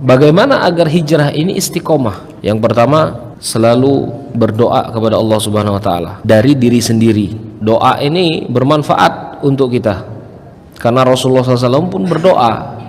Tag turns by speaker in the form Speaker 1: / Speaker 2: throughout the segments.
Speaker 1: Bagaimana agar hijrah ini istiqomah? Yang pertama, selalu berdoa kepada Allah Subhanahu wa taala dari diri sendiri. Doa ini bermanfaat untuk kita. Karena Rasulullah SAW pun berdoa.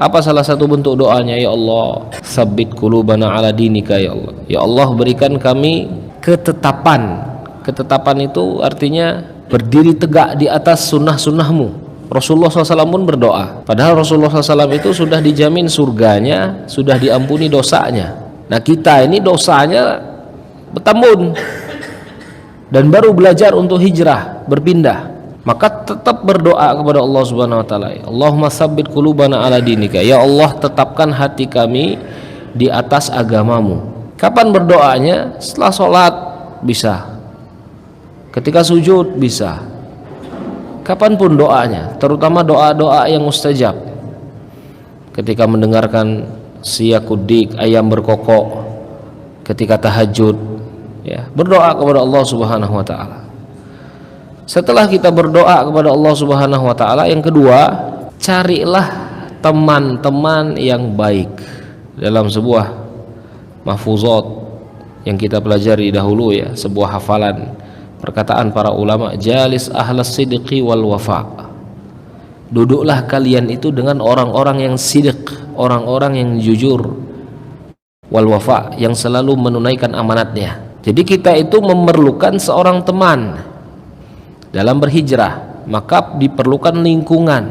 Speaker 1: Apa salah satu bentuk doanya? Ya Allah, sabbit qulubana ala dinika ya Allah. Ya Allah, berikan kami ketetapan. Ketetapan itu artinya berdiri tegak di atas sunnah-sunnahmu. Rasulullah SAW pun berdoa. Padahal Rasulullah SAW itu sudah dijamin surganya, sudah diampuni dosanya. Nah, kita ini dosanya bertambun dan baru belajar untuk hijrah, berpindah. Maka tetap berdoa kepada Allah Subhanahu wa taala. Allahumma tsabbit qulubana ala dinika. Ya Allah, tetapkan hati kami di atas agamamu. Kapan berdoanya? Setelah sholat bisa. Ketika sujud bisa. Kapanpun doanya, terutama doa-doa yang mustajab. Ketika mendengarkan siyakudik, ayam berkokok, ketika tahajud, ya, berdoa kepada Allah Subhanahu wa taala. Setelah kita berdoa kepada Allah Subhanahu wa taala, yang kedua, carilah teman-teman yang baik. Dalam sebuah mahfuzat yang kita pelajari dahulu, ya, sebuah hafalan perkataan para ulama, jalis ahlas sidqi wal wafa. Duduklah kalian itu dengan orang-orang yang sidq, orang-orang yang jujur, wal wafa, yang selalu menunaikan amanatnya. Jadi kita itu memerlukan seorang teman dalam berhijrah, maka diperlukan lingkungan.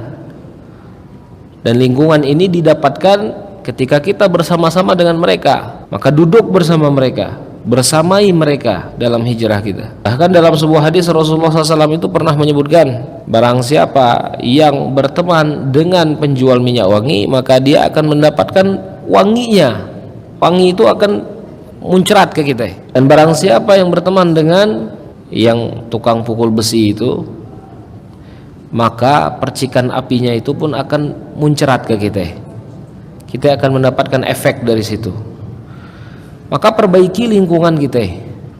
Speaker 1: Dan lingkungan ini didapatkan ketika kita bersama-sama dengan mereka. Maka duduk bersama mereka, bersamai mereka dalam hijrah kita. Bahkan dalam sebuah hadis Rasulullah SAW itu pernah menyebutkan, barang siapa yang berteman dengan penjual minyak wangi, maka dia akan mendapatkan wanginya. Wangi itu akan muncrat ke kita. Dan barang siapa yang berteman dengan yang tukang pukul besi itu, maka percikan apinya itu pun akan muncrat ke kita. Kita akan mendapatkan efek dari situ. Maka perbaiki lingkungan kita.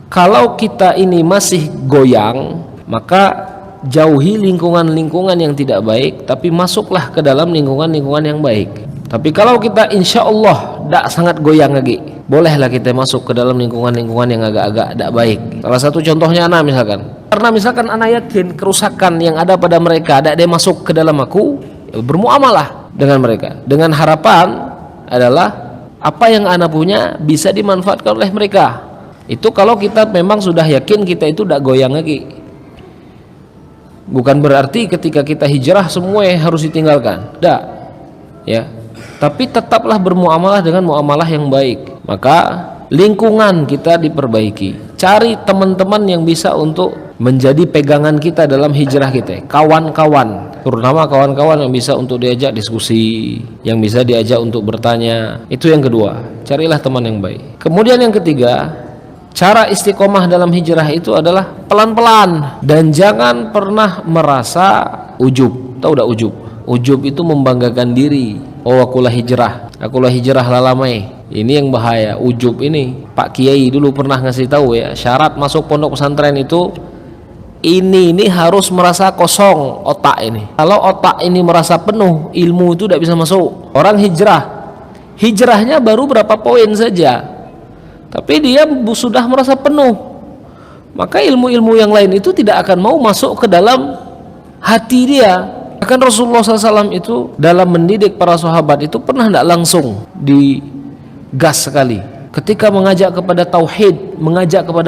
Speaker 1: Kalau kita ini masih goyang, maka jauhi lingkungan-lingkungan yang tidak baik, tapi masuklah ke dalam lingkungan-lingkungan yang baik. Tapi kalau kita insya Allah tidak sangat goyang lagi, bolehlah kita masuk ke dalam lingkungan-lingkungan yang agak-agak tidak baik. Salah satu contohnya anak misalkan. Karena misalkan anak yakin kerusakan yang ada pada mereka, ada dia masuk ke dalam aku, bermuamalah dengan mereka. Dengan harapan adalah apa yang anak punya bisa dimanfaatkan oleh mereka. Itu kalau kita memang sudah yakin kita itu tidak goyang lagi. Bukan berarti ketika kita hijrah semua harus ditinggalkan. Tidak, ya. Tapi tetaplah bermuamalah dengan muamalah yang baik. Maka lingkungan kita diperbaiki. Cari teman-teman yang bisa untuk menjadi pegangan kita dalam hijrah kita. Kawan-kawan, terutama kawan-kawan yang bisa untuk diajak diskusi, yang bisa diajak untuk bertanya. Itu yang kedua, carilah teman yang baik. Kemudian yang ketiga, cara istiqomah dalam hijrah itu adalah pelan-pelan. Dan jangan pernah merasa ujub. Tahu tak ujub? Ujub itu membanggakan diri. Oh, akulah hijrah lalamai. Ini yang bahaya, ujub ini. Pak Kiai dulu pernah ngasih tahu, ya, syarat masuk pondok pesantren itu ini harus merasa kosong otak ini. Kalau otak ini merasa penuh, ilmu itu tidak bisa masuk. Orang hijrahnya baru berapa poin saja, tapi dia sudah merasa penuh, maka ilmu-ilmu yang lain itu tidak akan mau masuk ke dalam hati dia. Bahkan Rasulullah SAW itu dalam mendidik para sahabat itu pernah tidak langsung digas sekali. Ketika mengajak kepada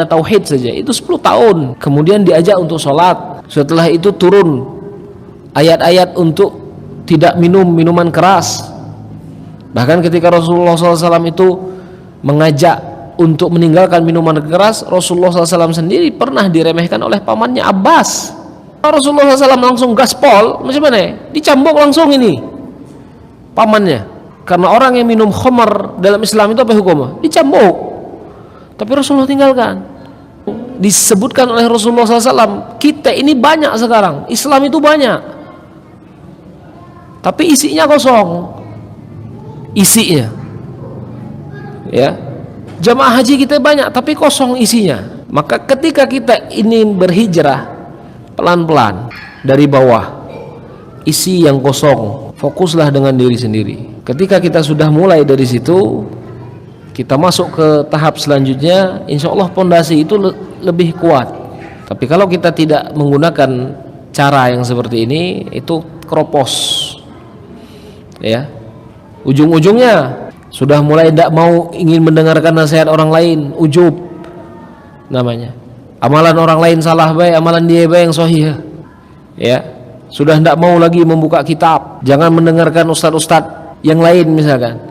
Speaker 1: tauhid saja itu 10 tahun. Kemudian diajak untuk sholat. Setelah itu turun ayat-ayat untuk tidak minum minuman keras. Bahkan ketika Rasulullah SAW itu mengajak untuk meninggalkan minuman keras, Rasulullah SAW sendiri pernah diremehkan oleh pamannya Abbas. Rasulullah SAW langsung gaspol, macam mana? Dicambuk langsung ini pamannya. Karena orang yang minum khamar dalam Islam itu apa hukumnya? Dicambuk. Tapi Rasulullah tinggalkan. Disebutkan oleh Rasulullah SAW, kita ini banyak sekarang, Islam itu banyak, tapi isinya kosong. Isinya, ya, jamaah haji kita banyak, tapi kosong isinya. Maka ketika kita ini berhijrah, pelan-pelan dari bawah, isi yang kosong, fokuslah dengan diri sendiri. Ketika kita sudah mulai dari situ, kita masuk ke tahap selanjutnya, insya Allah pondasi itu lebih kuat. Tapi kalau kita tidak menggunakan cara yang seperti ini, itu keropos, ya. Ujung-ujungnya sudah mulai tidak mau ingin mendengarkan nasihat orang lain, ujub namanya. Amalan orang lain salah baik, amalan dia baik yang sahih, ya. Sudah tidak mau lagi membuka kitab, jangan mendengarkan ustadz-ustadz yang lain misalkan,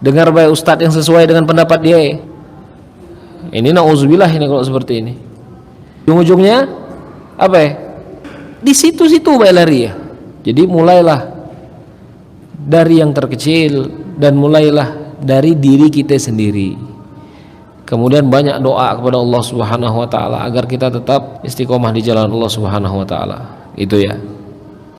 Speaker 1: dengar baik ustadz yang sesuai dengan pendapat dia. Ini na'udzubillah ini kalau seperti ini. Ujung-ujungnya apa ya? Di situ-situ baik lari ya. Jadi mulailah dari yang terkecil dan mulailah dari diri kita sendiri. Kemudian banyak doa kepada Allah Subhanahu wa taala agar kita tetap istiqomah di jalan Allah Subhanahu wa taala. Itu ya.